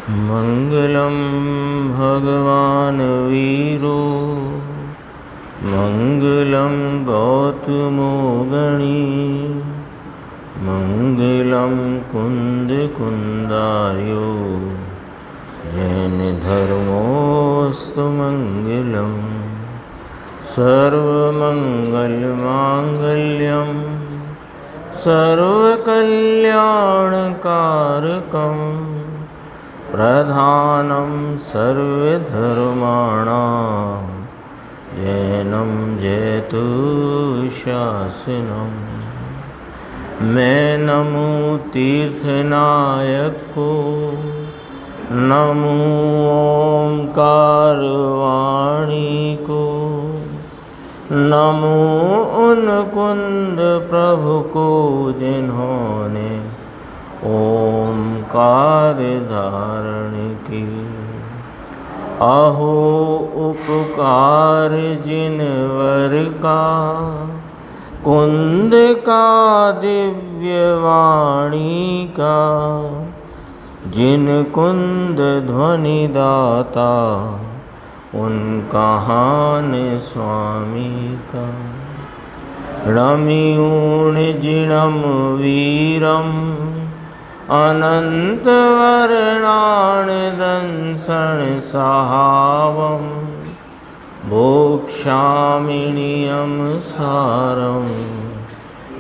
मंगलम भगवान वीरो मंगलम गौतमो गणी मंगलम कुंद कुंदार्यो जैन धर्मोस्तु मंगलम सर्वमंगलमांगल्यम सर्वकल्याणकारकं प्रधानं सर्वधर्माणां जैनं जयतु शासनम्। मैं नमो तीर्थनायक को, नमो ओंकार वाणी को, नमो उन कुंद प्रभु को जिन्होंने ओंकार धारण की। अहो उपकार जिनवर का, कुंद का दिव्य वाणी का, जिन कुंद ध्वनि दाता उनका हान स्वामी का। रमियूण जिणम वीरम अनंत वर्णान दंसन सहावम भोक्षामिनियम सारम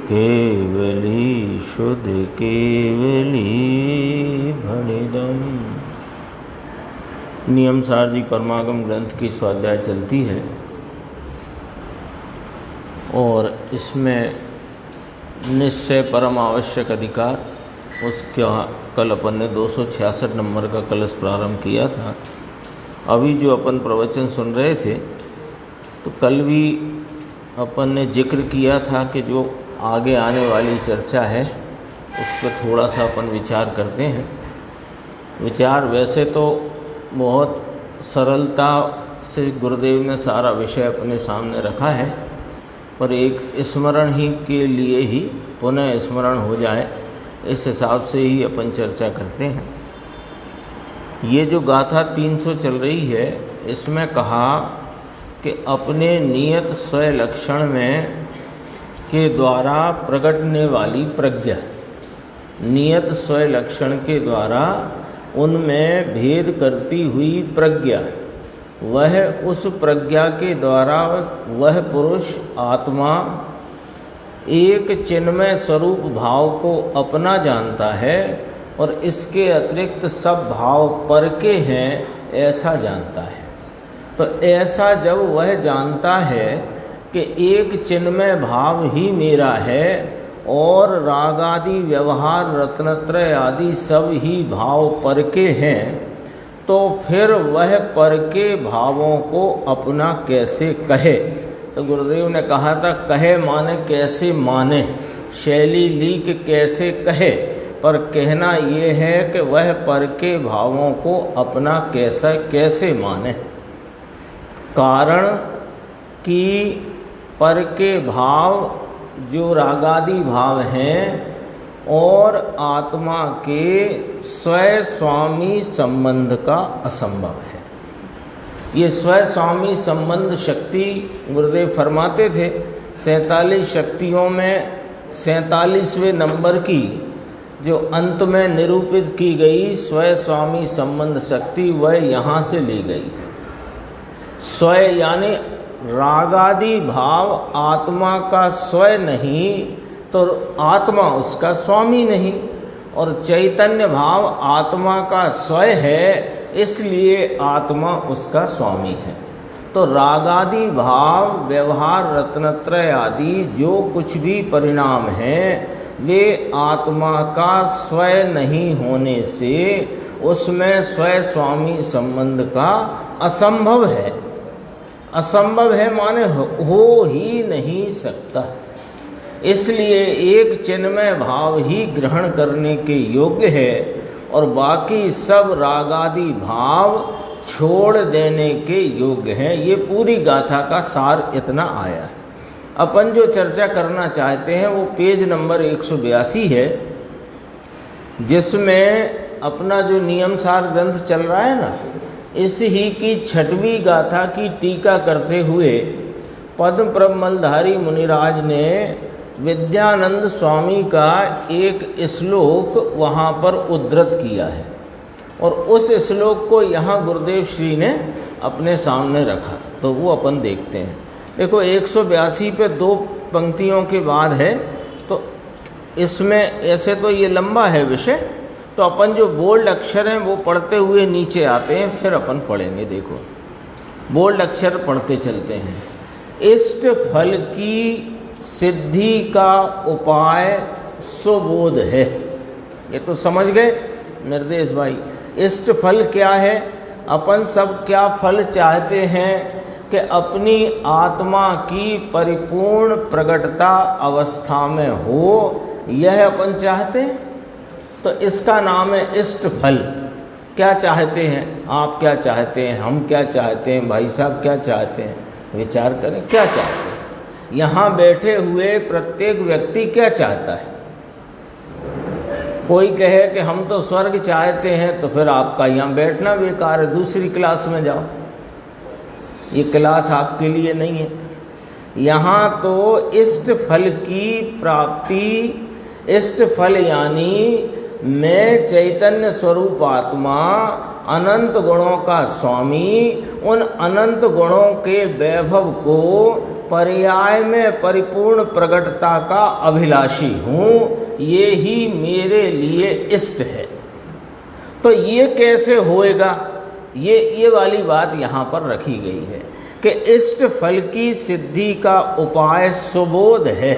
केवली शुद्ध केवली भणिदम। नियम सार जी परमागम ग्रंथ की स्वाध्याय चलती है और इसमें निश्चय परम आवश्यक अधिकार उसका कल अपन ने 266 नंबर का कलश प्रारंभ किया था। अभी जो अपन प्रवचन सुन रहे थे तो कल भी अपन ने जिक्र किया था कि जो आगे आने वाली चर्चा है उस पर थोड़ा सा अपन विचार करते हैं। विचार वैसे तो बहुत सरलता से गुरुदेव ने सारा विषय अपने सामने रखा है, पर एक स्मरण ही के लिए ही पुनः स्मरण हो जाए इस हिसाब से ही अपन चर्चा करते हैं। ये जो गाथा 300 चल रही है इसमें कहा कि अपने नियत स्वय लक्षण में के द्वारा प्रकटने वाली प्रज्ञा, नियत स्वय लक्षण के द्वारा उनमें भेद करती हुई प्रज्ञा, वह उस प्रज्ञा के द्वारा वह पुरुष आत्मा एक चिन्मय स्वरूप भाव को अपना जानता है और इसके अतिरिक्त सब भाव पर के हैं ऐसा जानता है। तो ऐसा जब वह जानता है कि एक चिन्मय भाव ही मेरा है और राग आदि व्यवहार रत्नत्रय आदि सब ही भाव पर के हैं, तो फिर वह पर के भावों को अपना कैसे कहे। तो गुरुदेव ने कहा था कहे माने कैसे माने, शैली लीक कैसे कहे, पर कहना ये है कि वह पर के भावों को अपना कैसे माने। कारण कि पर के भाव जो रागादि भाव हैं और आत्मा के स्वय स्वामी संबंध का असंभव है। ये स्वय स्वामी संबंध शक्ति गुरुदेव फरमाते थे 47 शक्तियों में 47वें नंबर की जो अंत में निरूपित की गई स्वय स्वामी संबंध शक्ति वह यहाँ से ली गई है। स्वय यानी रागादि भाव आत्मा का स्वय नहीं तो आत्मा उसका स्वामी नहीं, और चैतन्य भाव आत्मा का स्वय है इसलिए आत्मा उसका स्वामी है। तो रागादि भाव व्यवहार रत्नत्रय आदि जो कुछ भी परिणाम हैं वे आत्मा का स्वय नहीं होने से उसमें स्वय स्वामी संबंध का असंभव है। असंभव है माने हो ही नहीं सकता। इसलिए एक चिन्मय भाव ही ग्रहण करने के योग्य है और बाकी सब रागादि भाव छोड़ देने के योग्य हैं। ये पूरी गाथा का सार इतना आया है। अपन जो चर्चा करना चाहते हैं वो पेज नंबर 182 है, जिसमें अपना जो नियमसार ग्रंथ चल रहा है ना, इस ही की 6वीं गाथा की टीका करते हुए पद्म प्रबलधारी मुनिराज ने विद्यानंद स्वामी का एक श्लोक वहाँ पर उद्धृत किया है और उस श्लोक को यहाँ गुरुदेव श्री ने अपने सामने रखा, तो वो अपन देखते हैं। देखो 182 पे 2 पंक्तियों के बाद है, तो इसमें ऐसे तो ये लंबा है विषय, तो अपन जो बोल्ड अक्षर हैं वो पढ़ते हुए नीचे आते हैं, फिर अपन पढ़ेंगे। देखो बोल्ड अक्षर पढ़ते चलते हैं। इष्ट फल की सिद्धि का उपाय सुबोध है। ये तो समझ गए निर्देश भाई। इष्ट फल क्या है? अपन सब क्या फल चाहते हैं कि अपनी आत्मा की परिपूर्ण प्रगटता अवस्था में हो, यह अपन चाहते हैं। तो इसका नाम है इष्ट फल। क्या चाहते हैं आप? क्या चाहते हैं? हम क्या चाहते हैं? भाई साहब क्या चाहते हैं? विचार करें, क्या चाहते हैं? यहाँ बैठे हुए प्रत्येक व्यक्ति क्या चाहता है? कोई कहे कि हम तो स्वर्ग चाहते हैं, तो फिर आपका यहाँ बैठना बेकार है, दूसरी क्लास में जाओ, ये क्लास आपके लिए नहीं है। यहाँ तो इष्ट फल की प्राप्ति, इष्ट फल यानी मैं चैतन्य स्वरूप आत्मा, अनंत गुणों का स्वामी, उन अनंत गुणों के वैभव को पर्याय में परिपूर्ण प्रगटता का अभिलाषी हूँ, ये ही मेरे लिए इष्ट है। तो ये कैसे होएगा? ये वाली बात यहाँ पर रखी गई है कि इष्ट फल की सिद्धि का उपाय सुबोध है,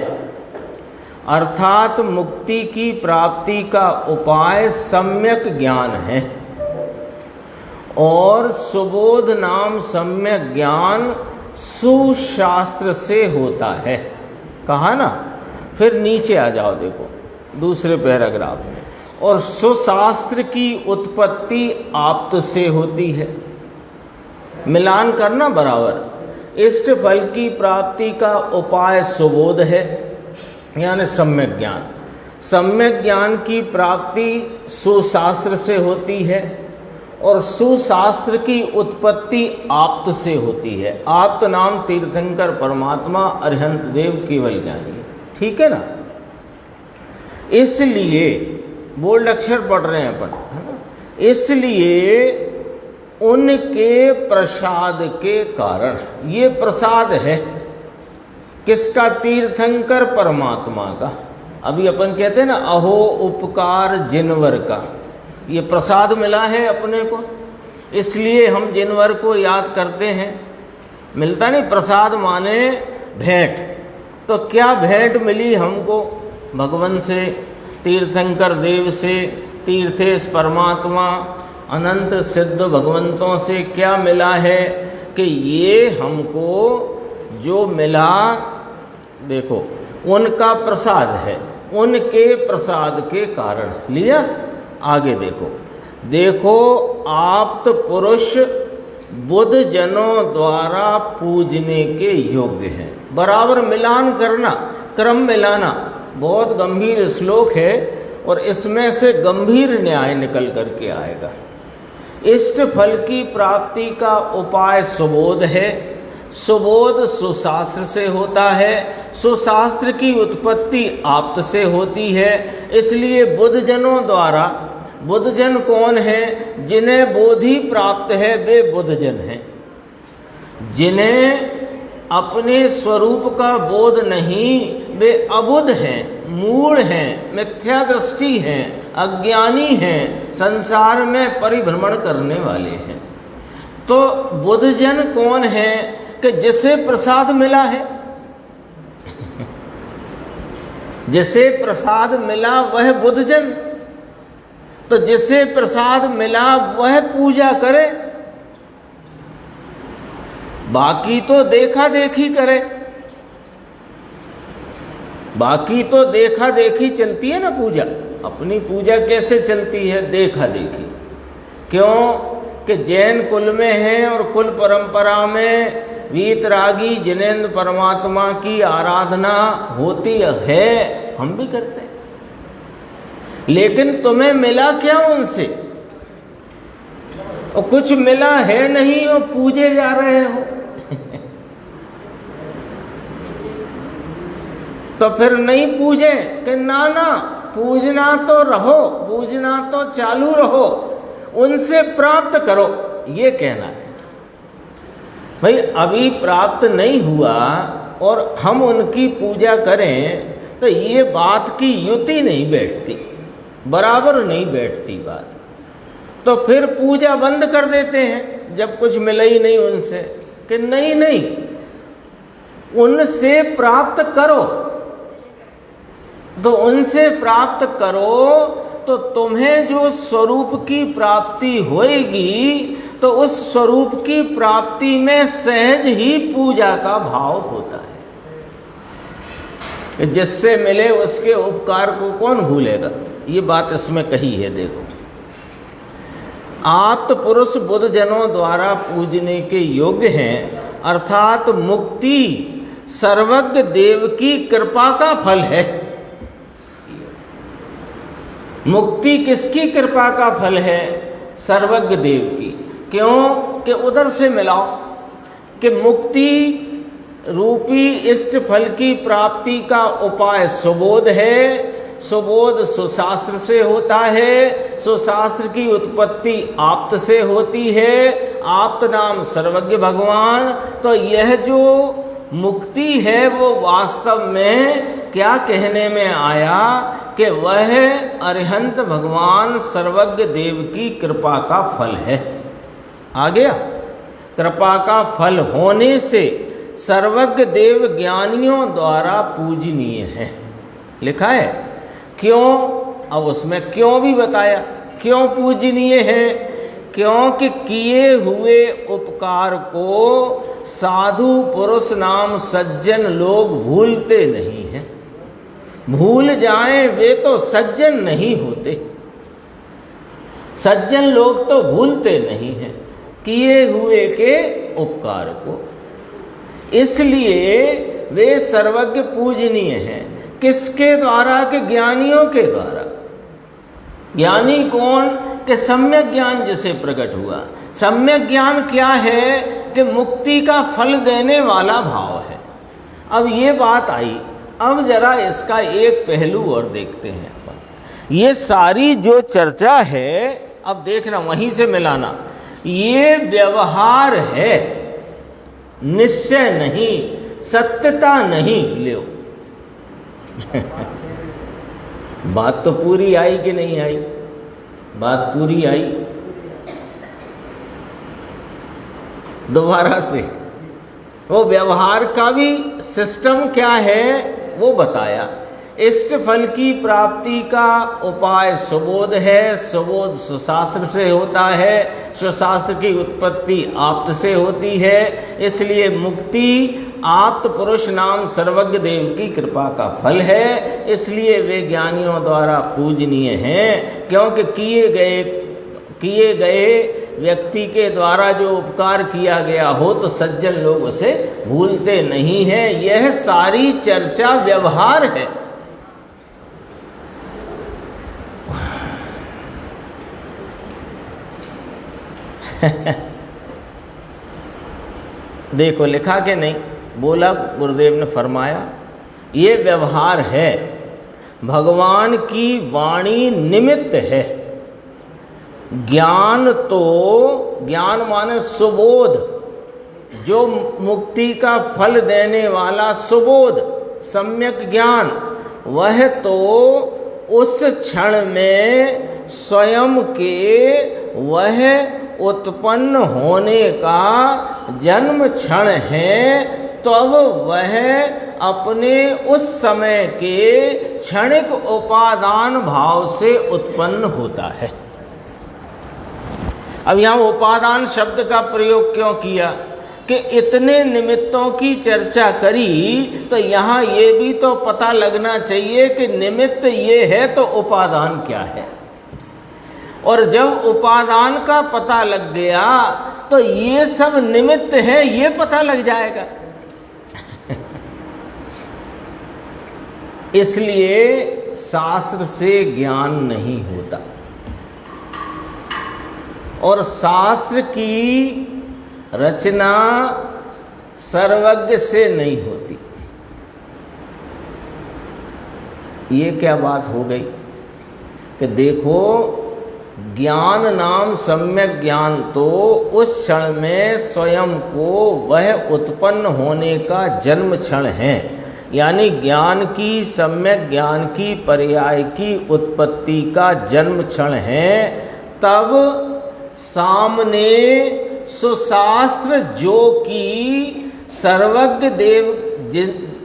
अर्थात मुक्ति की प्राप्ति का उपाय सम्यक ज्ञान है। और सुबोध नाम सम्यक ज्ञान सुशास्त्र से होता है, कहा ना। फिर नीचे आ जाओ, देखो दूसरे पैराग्राफ में, और सुशास्त्र की उत्पत्ति आप्त से होती है। मिलान करना बराबर। इष्ट फल की प्राप्ति का उपाय सुबोध है, यानी सम्यक ज्ञान। सम्यक ज्ञान की प्राप्ति सुशास्त्र से होती है और सुशास्त्र की उत्पत्ति आप्त से होती है। आप्त नाम तीर्थंकर परमात्मा अरिहंत देव केवल ज्ञानी है, ठीक है ना। इसलिए बोल्ड अक्षर पढ़ रहे हैं अपन, है ना। इसलिए उनके प्रसाद के कारण, ये प्रसाद है किसका? तीर्थंकर परमात्मा का। अभी अपन कहते हैं ना अहो उपकार जिनवर का, ये प्रसाद मिला है अपने को, इसलिए हम जिनवर को याद करते हैं। मिलता नहीं, प्रसाद माने भेंट। तो क्या भेंट मिली हमको? भगवान से, तीर्थंकर देव से, तीर्थेश परमात्मा, अनंत सिद्ध भगवंतों से क्या मिला है कि ये हमको जो मिला, देखो उनका प्रसाद है, उनके प्रसाद के कारण लिया। आगे देखो, देखो आप्त पुरुष बुद्ध जनों द्वारा पूजने के योग्य हैं। बराबर मिलान करना, क्रम मिलाना, बहुत गंभीर श्लोक है और इसमें से गंभीर न्याय निकल करके आएगा। इष्ट फल की प्राप्ति का उपाय सुबोध है, सुबोध सुशास्त्र से होता है, सुशास्त्र की उत्पत्ति आप्त से होती है। इसलिए बुद्धजनों द्वारा, बुद्धजन कौन है? जिन्हें बोधि प्राप्त है वे बुद्धजन हैं। जिन्हें अपने स्वरूप का बोध नहीं, वे अबुद्ध हैं, मूढ़ हैं, मिथ्या दृष्टि हैं, अज्ञानी हैं, संसार में परिभ्रमण करने वाले हैं। तो बुद्धजन कौन है? कि जिसे प्रसाद मिला है जिसे प्रसाद मिला वह बुद्धजन। तो जिसे प्रसाद मिला वह पूजा करे, बाकी तो देखा देखी करे। बाकी तो देखा देखी चलती है ना पूजा। अपनी पूजा कैसे चलती है? देखा देखी। क्यों? कि जैन कुल में है और कुल परंपरा में वीतरागी जिनेंद्र परमात्मा की आराधना होती है, हम भी करते हैं। लेकिन तुम्हें मिला क्या उनसे? और कुछ मिला है नहीं और पूजे जा रहे हो। तो फिर नहीं पूजे कि ना ना, पूजना तो रहो, पूजना तो चालू रहो, उनसे प्राप्त करो, ये कहना है। भाई अभी प्राप्त नहीं हुआ और हम उनकी पूजा करें तो ये बात की युति नहीं बैठती, बराबर नहीं बैठती बात। तो फिर पूजा बंद कर देते हैं जब कुछ मिला ही नहीं उनसे, कि नहीं नहीं, उनसे प्राप्त करो। तो उनसे प्राप्त करो तो तुम्हें जो स्वरूप की प्राप्ति होएगी, तो उस स्वरूप की प्राप्ति में सहज ही पूजा का भाव होता है। कि जिससे मिले उसके उपकार को कौन भूलेगा, ये बात इसमें कही है। देखो, आप्त पुरुष बुद्ध जनों द्वारा पूजने के योग्य हैं, अर्थात मुक्ति सर्वज्ञ देव की कृपा का फल है। मुक्ति किसकी कृपा का फल है? सर्वज्ञ देव की। क्यों? कि उधर से मिलाओ कि मुक्ति रूपी इष्ट फल की प्राप्ति का उपाय सुबोध है। सुबोध सुशास्त्र से होता है, सुशास्त्र की उत्पत्ति आप्त से होती है, आप्त नाम सर्वज्ञ भगवान। तो यह जो मुक्ति है वो वास्तव में क्या कहने में आया कि वह अरिहंत भगवान सर्वज्ञ देव की कृपा का फल है। आ गया? कृपा का फल होने से सर्वज्ञ देव ज्ञानियों द्वारा पूजनीय है, लिखा है। क्यों? अब उसमें क्यों भी बताया, क्यों पूजनीय है। क्योंकि किए हुए उपकार को साधु पुरुष नाम सज्जन लोग भूलते नहीं हैं। भूल जाएं वे तो सज्जन नहीं होते। सज्जन लोग तो भूलते नहीं हैं किए हुए के उपकार को, इसलिए वे सर्वज्ञ पूजनीय हैं। किसके द्वारा? के ज्ञानियों के द्वारा। ज्ञानी कौन? कि सम्यक ज्ञान जिसे प्रकट हुआ। सम्यक ज्ञान क्या है? कि मुक्ति का फल देने वाला भाव है। अब ये बात आई, अब जरा इसका एक पहलू और देखते हैं अपन। ये सारी जो चर्चा है, अब देखना वहीं से मिलाना, ये व्यवहार है, निश्चय नहीं, सत्यता नहीं। लो बात तो पूरी आई कि नहीं आई? बात पूरी आई। दोबारा से वो व्यवहार का भी सिस्टम क्या है वो बताया। इष्ट फल की प्राप्ति का उपाय सुबोध है। सुबोध सुशास्त्र से होता है, सुशास्त्र की उत्पत्ति आप्त से होती है। इसलिए मुक्ति आप्त पुरुष नाम सर्वज्ञ देव की कृपा का फल है। इसलिए वे ज्ञानियों द्वारा पूजनीय हैं, क्योंकि किए गए व्यक्ति के द्वारा जो उपकार किया गया हो तो सज्जन लोग उसे भूलते नहीं हैं। यह सारी चर्चा व्यवहार है। देखो लिखा कि नहीं, बोला गुरुदेव ने फरमाया, ये व्यवहार है, भगवान की वाणी निमित्त है। ज्ञान तो, ज्ञान माने सुबोध, जो मुक्ति का फल देने वाला सुबोध सम्यक ज्ञान, वह तो उस क्षण में स्वयं के वह उत्पन्न होने का जन्म क्षण है। तब वह अपने उस समय के क्षणिक उपादान भाव से उत्पन्न होता है। अब यहाँ उपादान शब्द का प्रयोग क्यों किया? कि इतने निमित्तों की चर्चा करी तो यहाँ ये भी तो पता लगना चाहिए कि निमित्त ये है तो उपादान क्या है। और जब उपादान का पता लग गया तो ये सब निमित्त है, ये पता लग जाएगा। इसलिए शास्त्र से ज्ञान नहीं होता और शास्त्र की रचना सर्वज्ञ से नहीं होती। ये क्या बात हो गई कि देखो, ज्ञान नाम सम्यक ज्ञान तो उस क्षण में स्वयं को वह उत्पन्न होने का जन्म क्षण है, यानी ज्ञान की, सम्यक ज्ञान की, पर्याय की उत्पत्ति का जन्म क्षण है। तब सामने सुशास्त्र जो कि सर्वज्ञ देव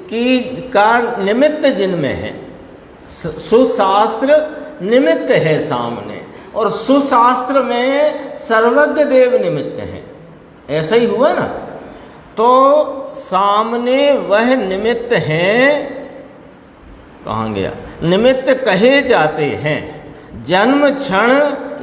की का निमित्त जिनमें है, सुशास्त्र निमित्त है सामने और सुशास्त्र में सर्वज्ञ देव निमित्त हैं। ऐसा ही हुआ ना। तो सामने वह निमित्त हैं, कहाँ गया, निमित्त कहे जाते हैं। जन्म क्षण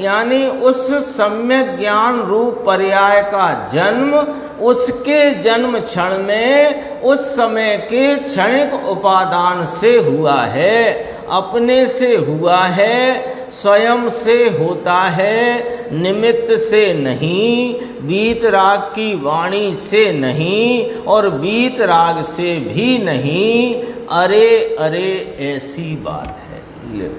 यानी उस सम्यक ज्ञान रूप पर्याय का जन्म, उसके जन्म क्षण में उस समय के क्षणिक उपादान से हुआ है, अपने से हुआ है, स्वयं से होता है, निमित्त से नहीं, वीतराग की वाणी से नहीं और वीतराग से भी नहीं। अरे अरे ऐसी बात है। ले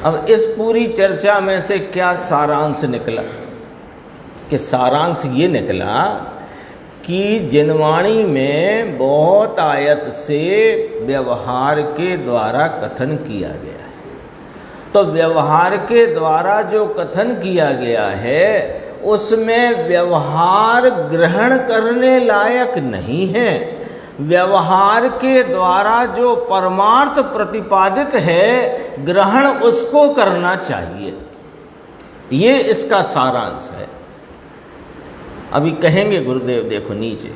अब इस पूरी चर्चा में से क्या सारांश निकला? कि सारांश ये निकला कि जिनवाणी में बहुत आयत से व्यवहार के द्वारा कथन किया गया है। तो व्यवहार के द्वारा जो कथन किया गया है उसमें व्यवहार ग्रहण करने लायक नहीं है। व्यवहार के द्वारा जो परमार्थ प्रतिपादित है, ग्रहण उसको करना चाहिए। ये इसका सारांश है। अभी कहेंगे गुरुदेव, देखो नीचे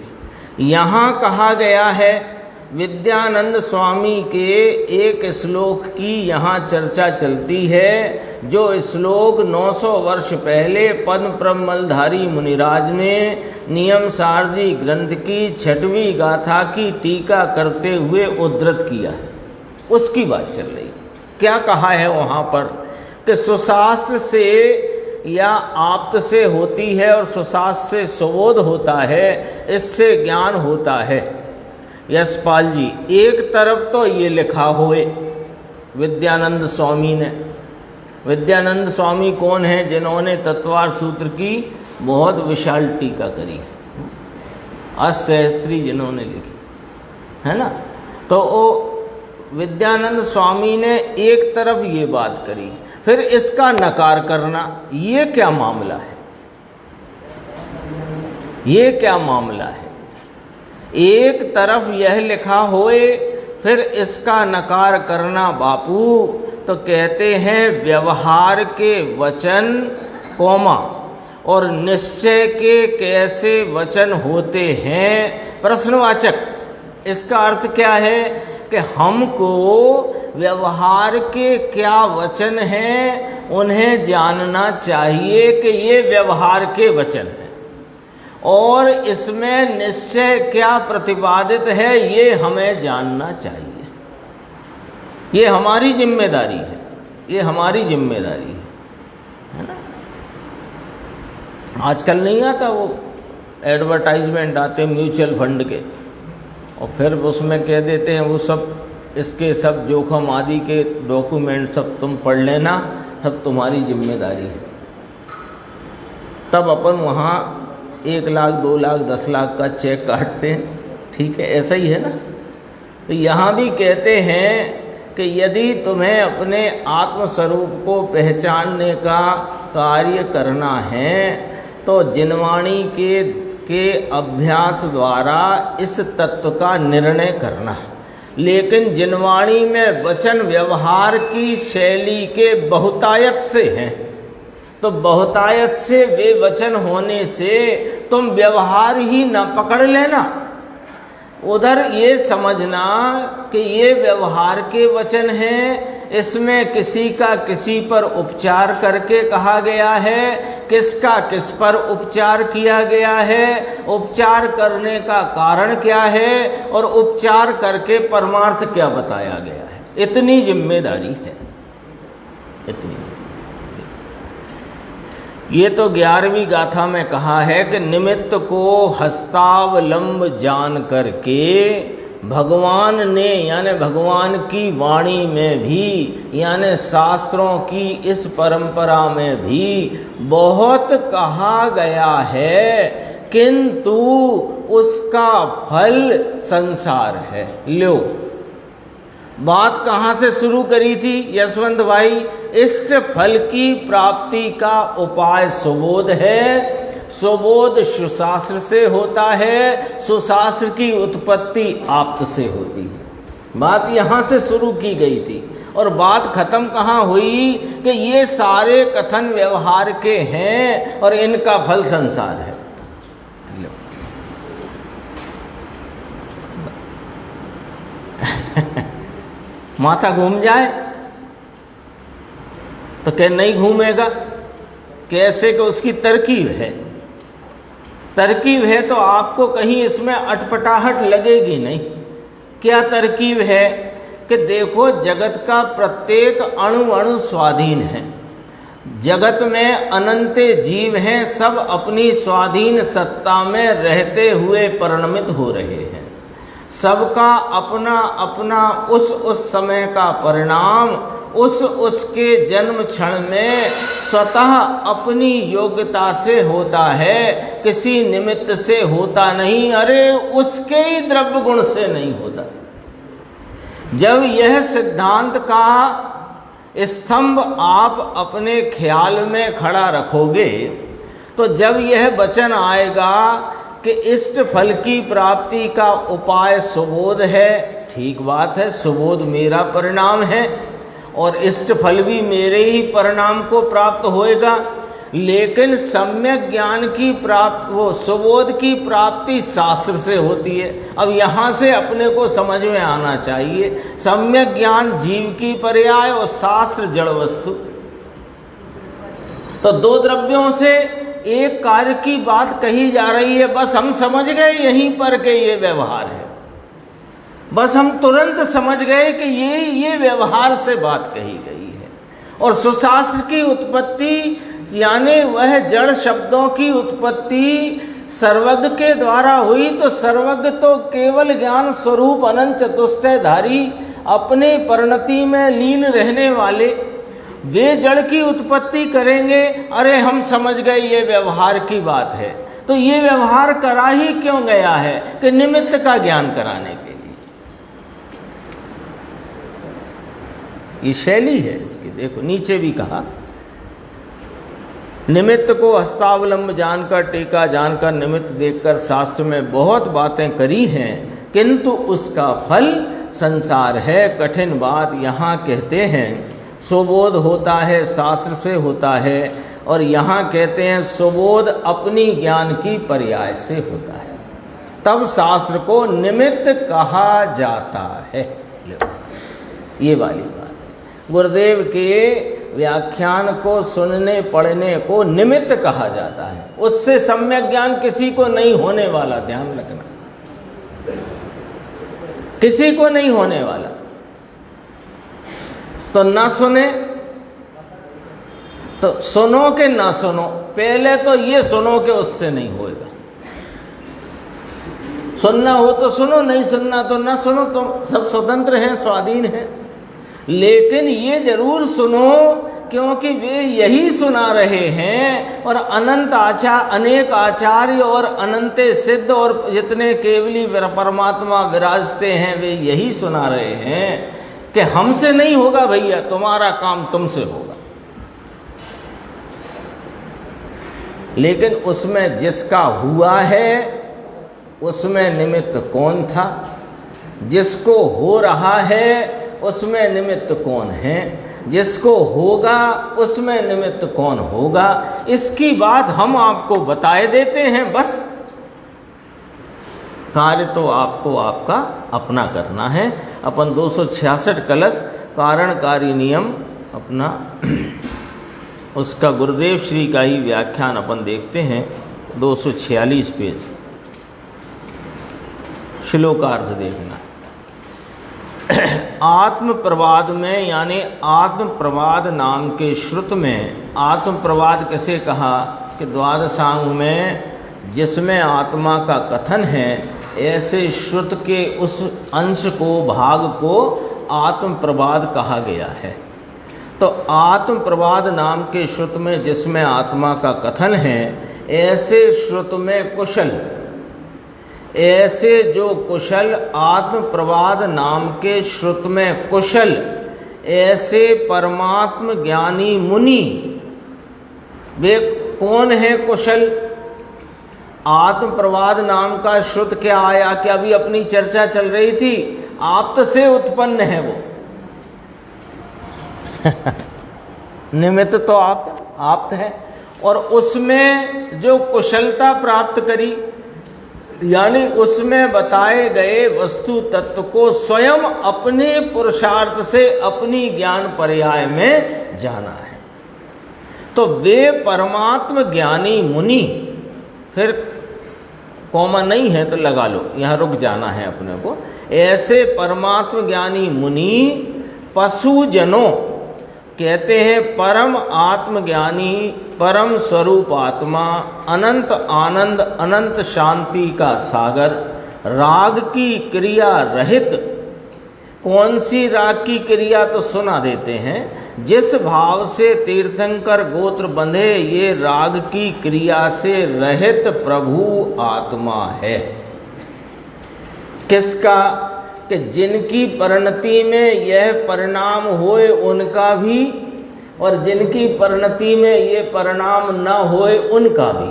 यहाँ कहा गया है, विद्यानंद स्वामी के एक श्लोक की यहाँ चर्चा चलती है, जो श्लोक 900 वर्ष पहले पद्म प्रमलधारी मुनिराज ने नियम सारजी ग्रंथ की 6वीं गाथा की टीका करते हुए उद्धृत किया है। उसकी बात चल रही। क्या कहा है वहाँ पर कि सुशास्त्र से या आप्त से होती है और सुशास्त्र से सुबोध होता है, इससे ज्ञान होता है। यशपाल जी, एक तरफ तो ये लिखा हुए विद्यानंद स्वामी ने, विद्यानंद स्वामी कौन है? जिन्होंने तत्वार सूत्र की बहुत विशाल टीका करी है, अष्टसहस्त्री जिन्होंने लिखी है ना। तो वो विद्यानंद स्वामी ने एक तरफ ये बात करी, फिर इसका नकार करना, ये क्या मामला है? ये क्या मामला है? एक तरफ यह लिखा होए फिर इसका नकार करना बापू, तो कहते हैं व्यवहार के वचन कोमा और निश्चय के कैसे वचन होते हैं, प्रश्नवाचक। इसका अर्थ क्या है कि हमको व्यवहार के क्या वचन हैं उन्हें जानना चाहिए कि ये व्यवहार के वचन हैं, और इसमें निश्चय क्या प्रतिपादित है ये हमें जानना चाहिए। ये हमारी जिम्मेदारी है, ये हमारी जिम्मेदारी है ना। आजकल नहीं आता वो एडवर्टाइजमेंट आते म्यूचुअल फंड के, और फिर उसमें कह देते हैं वो सब इसके सब जोखम आदि के डॉक्यूमेंट सब तुम पढ़ लेना, सब तुम्हारी जिम्मेदारी है। तब अपन वहाँ 1 लाख 2 लाख 10 लाख का चेक काटते हैं, ठीक है, ऐसा ही है ना। तो यहाँ भी कहते हैं कि यदि तुम्हें अपने आत्मस्वरूप को पहचानने का कार्य करना है तो जिनवाणी के अभ्यास द्वारा इस तत्व का निर्णय करना। लेकिन जिनवाणी में वचन व्यवहार की शैली के बहुतायत से हैं, तो बहुतायत से वे वचन होने से तुम व्यवहार ही न पकड़ लेना, उधर ये समझना कि ये व्यवहार के वचन हैं, इसमें किसी का किसी पर उपचार करके कहा गया है, किसका किस पर उपचार किया गया है, उपचार करने का कारण क्या है और उपचार करके परमार्थ क्या बताया गया है। इतनी जिम्मेदारी है, इतनी। ये तो 11वीं गाथा में कहा है कि निमित्त को हस्तावलंब जान करके भगवान ने, यानी भगवान की वाणी में भी, यानी शास्त्रों की इस परंपरा में भी बहुत कहा गया है, किंतु उसका फल संसार है। लो, बात कहाँ से शुरू करी थी यशवंत भाई? इष्ट फल की प्राप्ति का उपाय सुबोध है, सुबोध सुशास्त्र से होता है, सुशास्त्र की उत्पत्ति आप्त से होती है। बात यहाँ से शुरू की गई थी और बात खत्म कहाँ हुई कि ये सारे कथन व्यवहार के हैं और इनका फल संसार है। माथा घूम जाए तो क्या नहीं घूमेगा? कैसे कि उसकी तरकीब है, तरकीब है तो आपको कहीं इसमें अटपटाहट लगेगी नहीं। क्या तरकीब है कि देखो, जगत का प्रत्येक अणु अणु स्वाधीन है, जगत में अनंत जीव हैं, सब अपनी स्वाधीन सत्ता में रहते हुए परिणमित हो रहे हैं। सबका अपना अपना उस समय का परिणाम उसके जन्म क्षण में स्वतः अपनी योग्यता से होता है, किसी निमित्त से होता नहीं, अरे उसके ही द्रव्य गुण से नहीं होता। जब यह सिद्धांत का स्तंभ आप अपने ख्याल में खड़ा रखोगे तो जब यह वचन आएगा कि इष्ट फल की प्राप्ति का उपाय सुबोध है, ठीक बात है, सुबोध मेरा परिणाम है और इष्ट फल भी मेरे ही परिणाम को प्राप्त होएगा, लेकिन सम्यक ज्ञान की प्राप्ति, वो सुबोध की प्राप्ति शास्त्र से होती है। अब यहाँ से अपने को समझ में आना चाहिए, सम्यक ज्ञान जीव की पर्याय और शास्त्र जड़ वस्तु। तो दो द्रव्यों से एक कार्य की बात कही जा रही है, बस हम समझ गए यहीं पर के ये व्यवहार है, बस हम तुरंत समझ गए कि ये व्यवहार से बात कही गई है। और सुशास्त्र की उत्पत्ति यानी वह जड़ शब्दों की उत्पत्ति सर्वज्ञ के द्वारा हुई, तो सर्वज्ञ तो केवल ज्ञान स्वरूप अनंत चतुष्टयधारी अपने परिणति में लीन रहने वाले, वे जड़ की उत्पत्ति करेंगे। अरे हम समझ गए ये व्यवहार की बात है, तो ये व्यवहार करा ही क्यों गया है कि निमित्त का ज्ञान कराने के लिए। ये शैली है इसकी। देखो नीचे भी कहा, निमित्त को हस्तावलंब जानकर, टीका जानकर, निमित्त देखकर शास्त्र में बहुत बातें करी हैं, किंतु उसका फल संसार है। कठिन बात यहाँ कहते हैं सुबोध होता है, शास्त्र से होता है, और यहाँ कहते हैं सुबोध अपनी ज्ञान की पर्याय से होता है, तब शास्त्र को निमित्त कहा जाता है। ये वाली बात है। गुरुदेव के व्याख्यान को सुनने पढ़ने को निमित्त कहा जाता है, उससे सम्यक ज्ञान किसी को नहीं होने वाला, ध्यान रखना, किसी को नहीं होने वाला। तो ना सुने तो सुनो कि ना सुनो, पहले तो ये सुनो कि उससे नहीं होएगा। सुनना हो तो सुनो, नहीं सुनना तो ना सुनो, तो सब स्वतंत्र हैं, स्वाधीन हैं, लेकिन ये जरूर सुनो क्योंकि वे यही सुना रहे हैं। और अनेक आचार्य और अनंत सिद्ध और जितने केवली परमात्मा विराजते हैं, वे यही सुना रहे हैं कि हमसे नहीं होगा भैया, तुम्हारा काम तुमसे होगा। लेकिन उसमें जिसका हुआ है उसमें निमित्त कौन था, जिसको हो रहा है उसमें निमित्त कौन है, जिसको होगा उसमें निमित्त कौन होगा, इसकी बात हम आपको बताए देते हैं। बस कार्य तो आपको आपका अपना करना है। अपन 266 कलश कारणकारी नियम अपना उसका गुरुदेव श्री का ही व्याख्यान अपन देखते हैं, 246 पेज, श्लोकार्थ देखना। आत्म प्रवाद में, यानी आत्म प्रवाद नाम के श्रुत में, आत्म प्रवाद कैसे कहा कि द्वादशांग में जिसमें आत्मा का कथन है, ऐसे श्रुत के उस अंश को, भाग को आत्म प्रवाद कहा गया है। तो आत्म प्रवाद नाम के श्रुत में जिसमें आत्मा का कथन है, ऐसे श्रुत में कुशल, ऐसे जो कुशल, आत्म प्रवाद नाम के श्रुत में कुशल, ऐसे परमात्म ज्ञानी मुनि, वे कौन है कुशल? आत्म प्रवाद नाम का श्रुत क्या आया कि अभी अपनी चर्चा चल रही थी, आप्त से उत्पन्न है वो निमित्त तो आप्त है, और उसमें जो कुशलता प्राप्त करी, यानी उसमें बताए गए वस्तु तत्व को स्वयं अपने पुरुषार्थ से, अपनी ज्ञान पर्याय में जाना है, तो वे परमात्म ज्ञानी मुनि, फिर कॉमा नहीं है तो लगा लो, यहाँ रुक जाना है अपने को, ऐसे परमात्म ज्ञानी मुनि पशुजनों, कहते हैं परम आत्मज्ञानी, परम स्वरूप आत्मा, अनंत आनंद, अनंत शांति का सागर, राग की क्रिया रहित। कौन सी राग की क्रिया? तो सुना देते हैं, जिस भाव से तीर्थंकर गोत्र बंधे, ये राग की क्रिया से रहित प्रभु आत्मा है। किसका? कि जिनकी परिणति में यह परिणाम होए उनका भी, और जिनकी परिणति में ये परिणाम न होए उनका भी।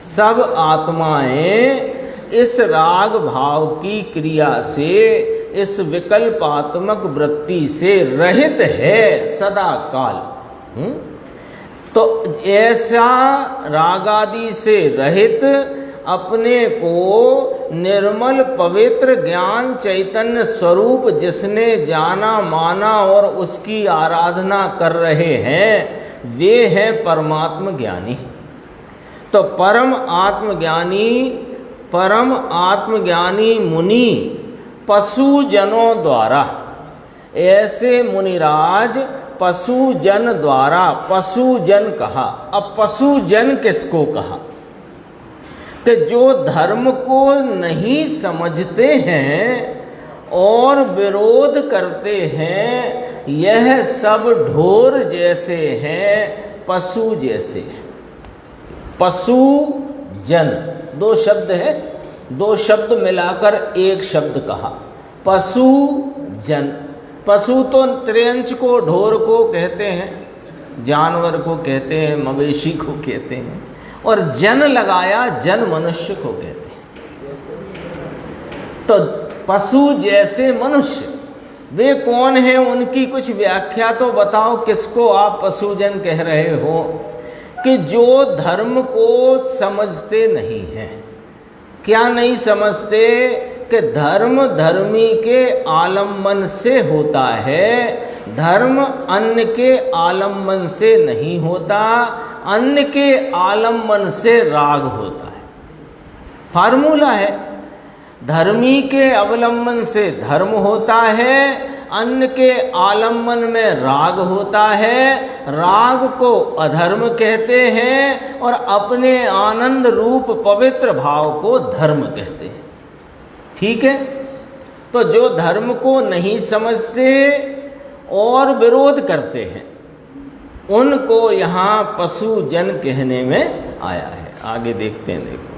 सब आत्माएं इस राग भाव की क्रिया से, इस विकल्पात्मक वृत्ति से रहित है सदा काल। तो ऐसा रागादि से रहित, अपने को निर्मल पवित्र ज्ञान चैतन्य स्वरूप जिसने जाना माना और उसकी आराधना कर रहे हैं, वे हैं परमात्म ज्ञानी। तो परम आत्मज्ञानी मुनि पशुजनों द्वारा, ऐसे मुनिराज पशुजन द्वारा, पशुजन कहा। अब पशुजन किसको कहा? कि जो धर्म को नहीं समझते हैं और विरोध करते हैं, यह सब ढोर जैसे हैं, पशु जैसे हैं। पशु जन, दो शब्द है, दो शब्द मिलाकर एक शब्द कहा, पशु जन। पशु तो त्रियंच को, ढोर को कहते हैं, जानवर को कहते हैं, मवेशी को कहते हैं, और जन लगाया, जन मनुष्य को कहते हैं। तो पशु जैसे मनुष्य, वे कौन हैं? उनकी कुछ व्याख्या तो बताओ, किसको आप पशुजन कह रहे हो? कि जो धर्म को समझते नहीं हैं। क्या नहीं समझते? कि धर्म धर्मी के आलम्बन से होता है, धर्म अन्य के आलम्बन से नहीं होता, अन्य के आलम्बन से राग होता है। फार्मूला है, धर्मी के अवलंबन से धर्म होता है, अन्य के आलम्बन में राग होता है। राग को अधर्म कहते हैं और अपने आनंद रूप पवित्र भाव को धर्म कहते हैं। ठीक है? तो जो धर्म को नहीं समझते और विरोध करते हैं, उनको यहाँ पशु जन कहने में आया है। आगे देखते हैं, देखो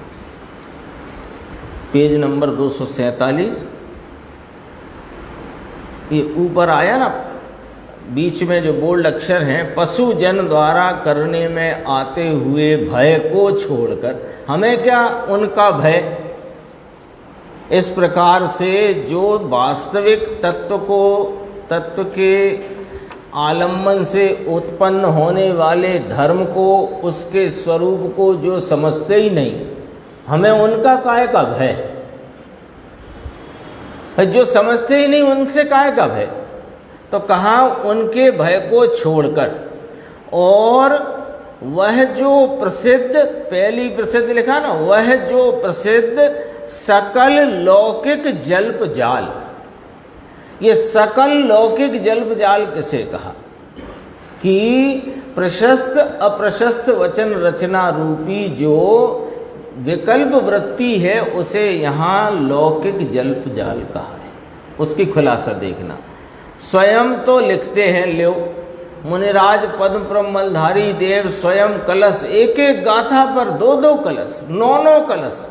पेज नंबर 247, ये ऊपर आया ना, बीच में जो बोल्ड अक्षर हैं, पशु जन द्वारा करने में आते हुए भय को छोड़कर। हमें क्या? उनका भय। इस प्रकार से जो वास्तविक तत्व के आलम्बन से उत्पन्न होने वाले धर्म को, उसके स्वरूप को जो समझते ही नहीं, हमें उनका काहे का भय? जो समझते ही नहीं, उनसे काहे का भय? तो कहा उनके भय को छोड़कर और वह जो प्रसिद्ध, पहली प्रसिद्ध लिखा ना, वह जो प्रसिद्ध सकल लौकिक जल्प जाल। ये सकल लौकिक जल्प जाल किसे कहा कि प्रशस्त अप्रशस्त वचन रचना रूपी जो विकल्प वृत्ति है उसे यहाँ लौकिक जल्प जाल कहा है। उसकी खुलासा देखना। स्वयं तो लिखते हैं, ल्यो मुनिराज पद्म प्रमलधारी देव स्वयं कलश, एक एक गाथा पर दो दो कलश, नौ कलश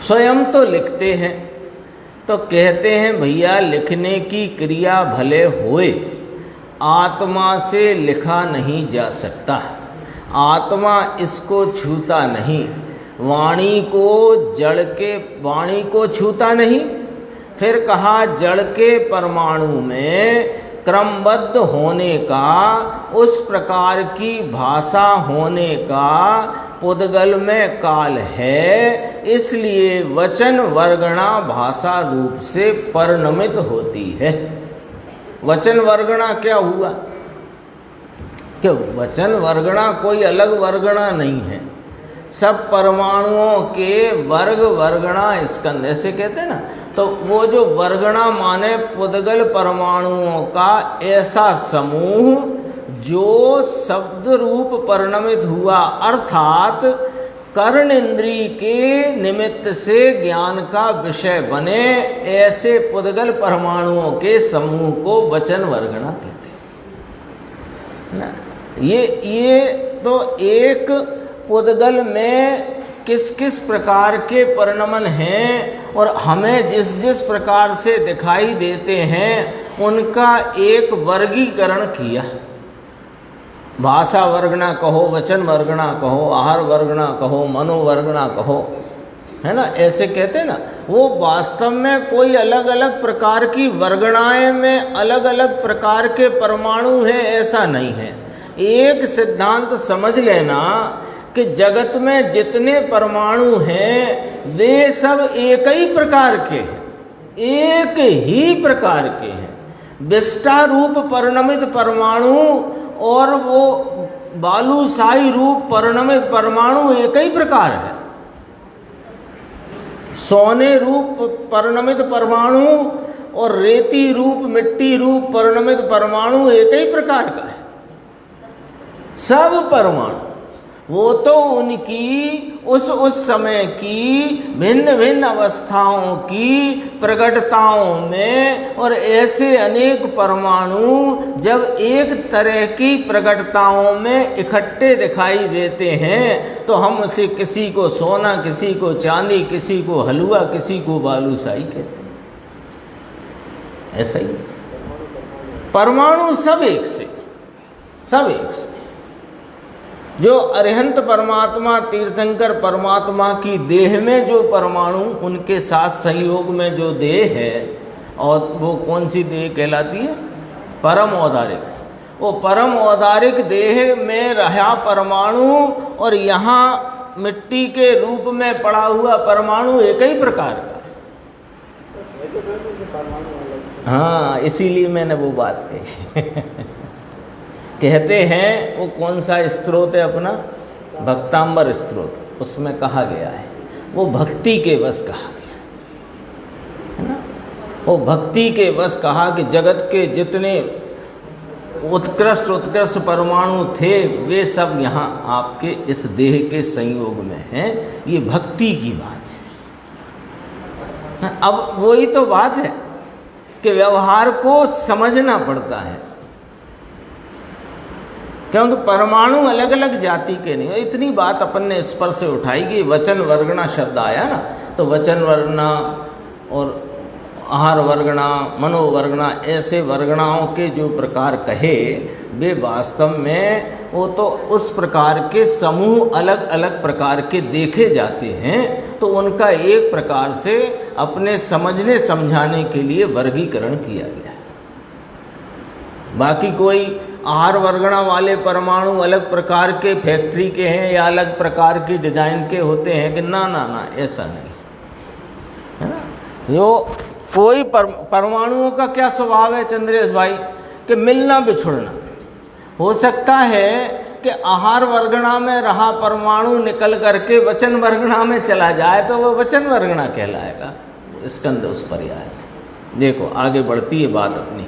स्वयं तो लिखते हैं। तो कहते हैं भैया लिखने की क्रिया भले होए, आत्मा से लिखा नहीं जा सकता, आत्मा इसको छूता नहीं, वाणी को छूता नहीं। फिर कहा जड़ के परमाणु में क्रमबद्ध होने का, उस प्रकार की भाषा होने का पुद्गल में काल है, इसलिए वचन वर्गणा भाषा रूप से परिणमित होती है। वचन वर्गणा क्या हुआ कि वचन वर्गणा कोई अलग वर्गणा नहीं है, सब परमाणुओं के वर्ग वर्गणा स्कंद ऐसे कहते हैं ना। तो वो जो वर्गणा माने पुद्गल परमाणुओं का ऐसा समूह जो शब्द रूप परिणमित हुआ, अर्थात कर्ण इंद्रिय के निमित्त से ज्ञान का विषय बने, ऐसे पुद्गल परमाणुओं के समूह को वचन वर्गणा कहते हैं ना। ये तो एक पुद्गल में किस किस प्रकार के परिणमन हैं और हमें जिस जिस प्रकार से दिखाई देते हैं उनका एक वर्गीकरण किया। भाषा वर्गणा कहो, वचन वर्गणा कहो, आहार वर्गणा कहो, मनोवर्गणा कहो, है ना, ऐसे कहते हैं ना। वो वास्तव में कोई अलग अलग प्रकार की वर्गणाएं में अलग अलग प्रकार के परमाणु हैं ऐसा नहीं है। एक सिद्धांत समझ लेना कि जगत में जितने परमाणु हैं वे सब एक ही प्रकार के हैं, एक ही प्रकार के हैं। विष्टा रूप परिणमित परमाणु और वो बालूशाही रूप परिणमित परमाणु एक ही प्रकार है। सोने रूप परिणमित परमाणु और रेती रूप मिट्टी रूप परिणमित परमाणु एक ही प्रकार का है। सब परमाणु वो तो उनकी उस समय की भिन्न भिन्न अवस्थाओं की प्रगटताओं में, और ऐसे अनेक परमाणु जब एक तरह की प्रगटताओं में इकट्ठे दिखाई देते हैं तो हम उसे किसी को सोना, किसी को चांदी, किसी को हलवा, किसी को बालूशाही कहते हैं। ऐसा ही परमाणु सब एक से, सब एक से। जो अरिहंत परमात्मा तीर्थंकर परमात्मा की देह में जो परमाणु उनके साथ संयोग में जो देह है, और वो कौन सी देह कहलाती है? परम औदारिक। वो परम औदारिक देह में रहा परमाणु और यहाँ मिट्टी के रूप में पड़ा हुआ परमाणु एक ही प्रकार का है। हाँ, इसीलिए मैंने वो बात कही। कहते हैं वो कौन सा स्त्रोत है अपना? भक्तांबर स्त्रोत, उसमें कहा गया है वो भक्ति के वश कहा गया है ना। वो भक्ति के वश कहा कि जगत के जितने उत्कृष्ट परमाणु थे वे सब यहाँ आपके इस देह के संयोग में हैं। ये भक्ति की बात है। अब वही तो बात है कि व्यवहार को समझना पड़ता है, क्योंकि परमाणु अलग अलग जाति के नहीं। इतनी बात अपन ने इस पर से उठाई कि वचन वर्गणा शब्द आया ना, तो वचन वर्गणा और आहार वर्गणा, मनोवर्गणा, ऐसे वर्गणाओं के जो प्रकार कहे वे वास्तव में वो तो उस प्रकार के समूह अलग अलग प्रकार के देखे जाते हैं, तो उनका एक प्रकार से अपने समझने समझाने के लिए वर्गीकरण किया गया है। बाकी कोई आहार वर्गणा वाले परमाणु अलग प्रकार के फैक्ट्री के हैं या अलग प्रकार की डिजाइन के होते हैं कि ना ना ना, ऐसा नहीं है ना। जो कोई परमाणुओं का क्या स्वभाव है चंद्रेश भाई कि मिलना बिछुड़ना, हो सकता है कि आहार वर्गणा में रहा परमाणु निकल करके वचन वर्गणा में चला जाए तो वो वचन वर्गणा कहलाएगा, स्कंद उस पर्याय। देखो आगे बढ़ती है बात अपनी।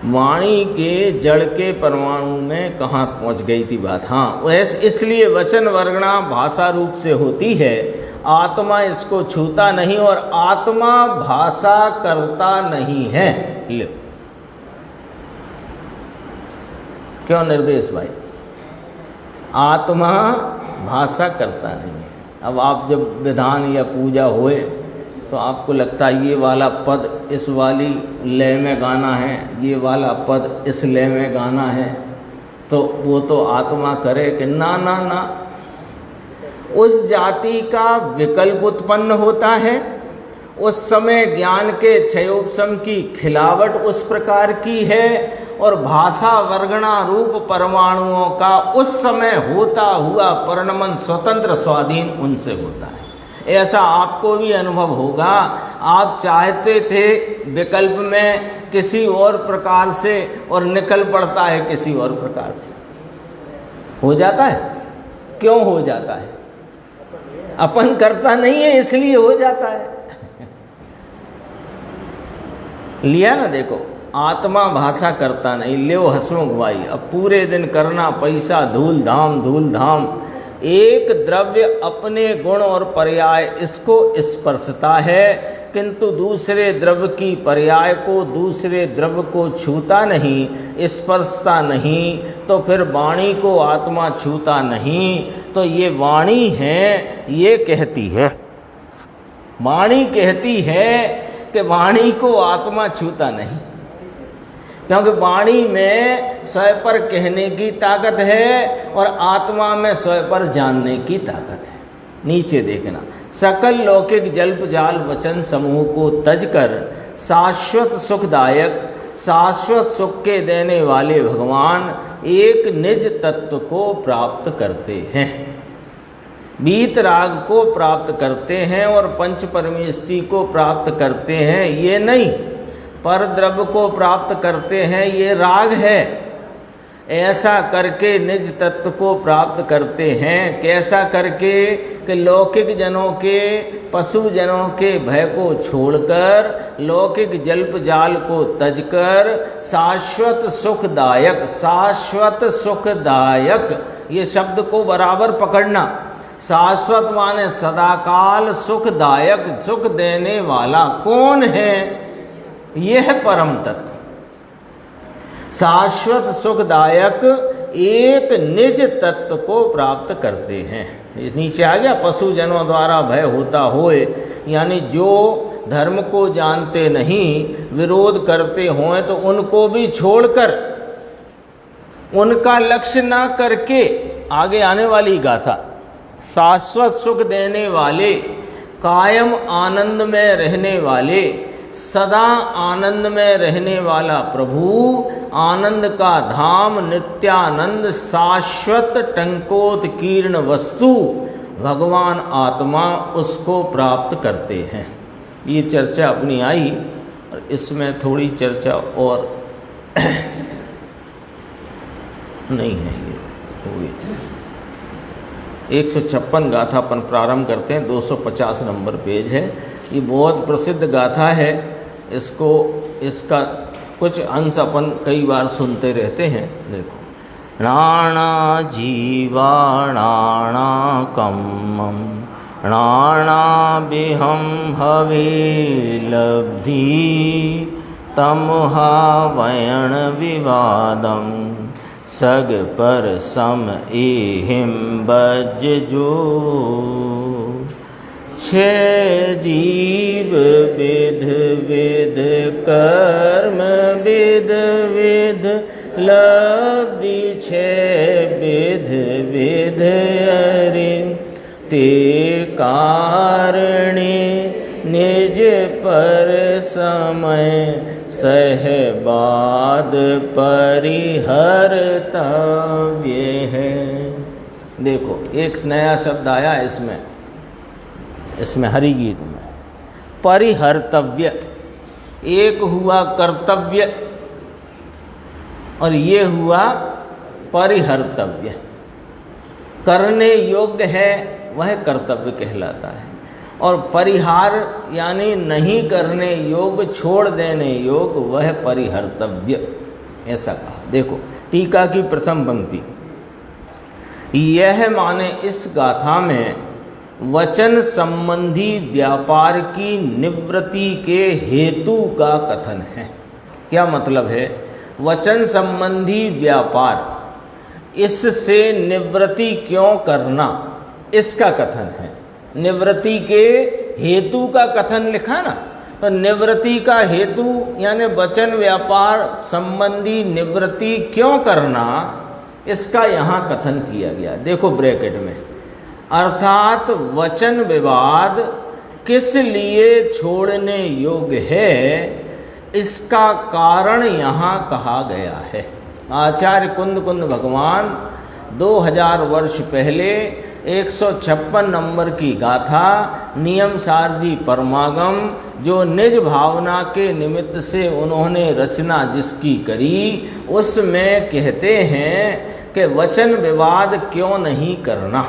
वाणी के जड़ के परमाणु में कहाँ पहुँच गई थी बात। हाँ, वैसे इसलिए वचन वर्गणा भाषा रूप से होती है, आत्मा इसको छूता नहीं और आत्मा भाषा करता नहीं है। लो क्यों निर्देश भाई, आत्मा भाषा करता नहीं है। अब आप जब विधान या पूजा होए तो आपको लगता है ये वाला पद इस वाली लय में गाना है, ये वाला पद इस लय में गाना है, तो वो तो आत्मा करे कि ना ना ना, उस जाति का विकल्प उत्पन्न होता है। उस समय ज्ञान के क्षयोपशम की खिलावट उस प्रकार की है और भाषा वर्गणा रूप परमाणुओं का उस समय होता हुआ परिणमन स्वतंत्र स्वाधीन उनसे होता है। ऐसा आपको भी अनुभव होगा। आप चाहते थे विकल्प में किसी और प्रकार से और निकल पड़ता है किसी और प्रकार से। हो जाता है। क्यों हो जाता है? अपन करता नहीं है इसलिए हो जाता है। लिया ना, देखो आत्मा भाषा करता नहीं, ले हंसमुख भाई। अब पूरे दिन करना, पैसा धूल धाम, एक द्रव्य अपने गुण और पर्याय इसको स्पर्शता है, किंतु दूसरे द्रव्य की पर्याय को दूसरे द्रव्य को छूता नहीं, स्पर्शता नहीं, तो फिर वाणी को आत्मा छूता नहीं। तो ये वाणी है, ये कहती है, वाणी कहती है कि वाणी को आत्मा छूता नहीं, क्योंकि वाणी में स्वयं पर कहने की ताकत है और आत्मा में स्वयं पर जानने की ताकत है। नीचे देखना, सकल लौकिक जल्प जाल वचन समूह को तजकर शाश्वत सुखदायक, शाश्वत सुख के देने वाले भगवान एक निज तत्व को प्राप्त करते हैं, बीत राग को प्राप्त करते हैं और पंच परमेष्टि को प्राप्त करते हैं। ये नहीं पर द्रव्य को प्राप्त करते हैं, ये राग है। ऐसा करके निज तत्व को प्राप्त करते हैं। कैसा करके? कि लौकिक जनों के, पशु जनों के भय को छोड़कर, लौकिक जल्प जाल को तजकर शाश्वत सुखदायक, शाश्वत सुखदायक, ये शब्द को बराबर पकड़ना। शाश्वत माने सदाकाल, सुखदायक सुख देने वाला कौन है? यह परम तत्व शाश्वत सुखदायक एक निज तत्व को प्राप्त करते हैं। ये नीचे आ गया, पशु जनों द्वारा भय होता होए, यानी जो धर्म को जानते नहीं, विरोध करते हों, तो उनको भी छोड़कर, उनका लक्ष्य ना करके, आगे आने वाली गाथा, शाश्वत सुख देने वाले, कायम आनंद में रहने वाले, सदा आनंद में रहने वाला प्रभु, आनंद का धाम, नित्यानंद, शाश्वत टंकोत्कीर्ण वस्तु भगवान आत्मा, उसको प्राप्त करते हैं। ये चर्चा अपनी आई और इसमें थोड़ी चर्चा और नहीं है, ये थोड़ी 156 गाथा अपन प्रारंभ करते हैं, 250 नंबर पेज है। ये बहुत प्रसिद्ध गाथा है, इसको, इसका कुछ अंश अपन कई बार सुनते रहते हैं। देखो, नाना जीवाणाना कम्मम नाना बिहम हवे लब्धि तमहा वयण विवादम सग पर सम एहिम बज जो छे जीव विध विध कर्म विध विध लब्धि छे विध विध अरे ते कारणे निज पर समय सहबाद परिहर्तव्य है। देखो एक नया शब्द आया इसमें हरि गीत में, परिहर्तव्य। एक हुआ कर्तव्य और ये हुआ परिहर्तव्य। करने योग्य है वह कर्तव्य कहलाता है, और परिहार यानी नहीं करने योग्य, छोड़ देने योग्य, वह परिहर्तव्य, ऐसा कहा। देखो टीका की प्रथम पंक्ति, यह माने इस गाथा में वचन संबंधी व्यापार की निवृत्ति के हेतु का कथन है। क्या मतलब है? वचन संबंधी व्यापार, इससे निवृत्ति क्यों करना, इसका कथन है। निवृत्ति के हेतु का कथन लिखा ना, तो निवृत्ति का हेतु यानी वचन व्यापार संबंधी निवृत्ति क्यों करना, इसका यहाँ कथन किया गया। देखो ब्रैकेट में, अर्थात वचन विवाद किस लिए छोड़ने योग्य है, इसका कारण यहाँ कहा गया है। आचार्य कुंद भगवान 2000 वर्ष पहले 156 नंबर की गाथा नियम सारजी परमागम, जो निज भावना के निमित्त से उन्होंने रचना जिसकी करी, उसमें कहते हैं कि वचन विवाद क्यों नहीं करना,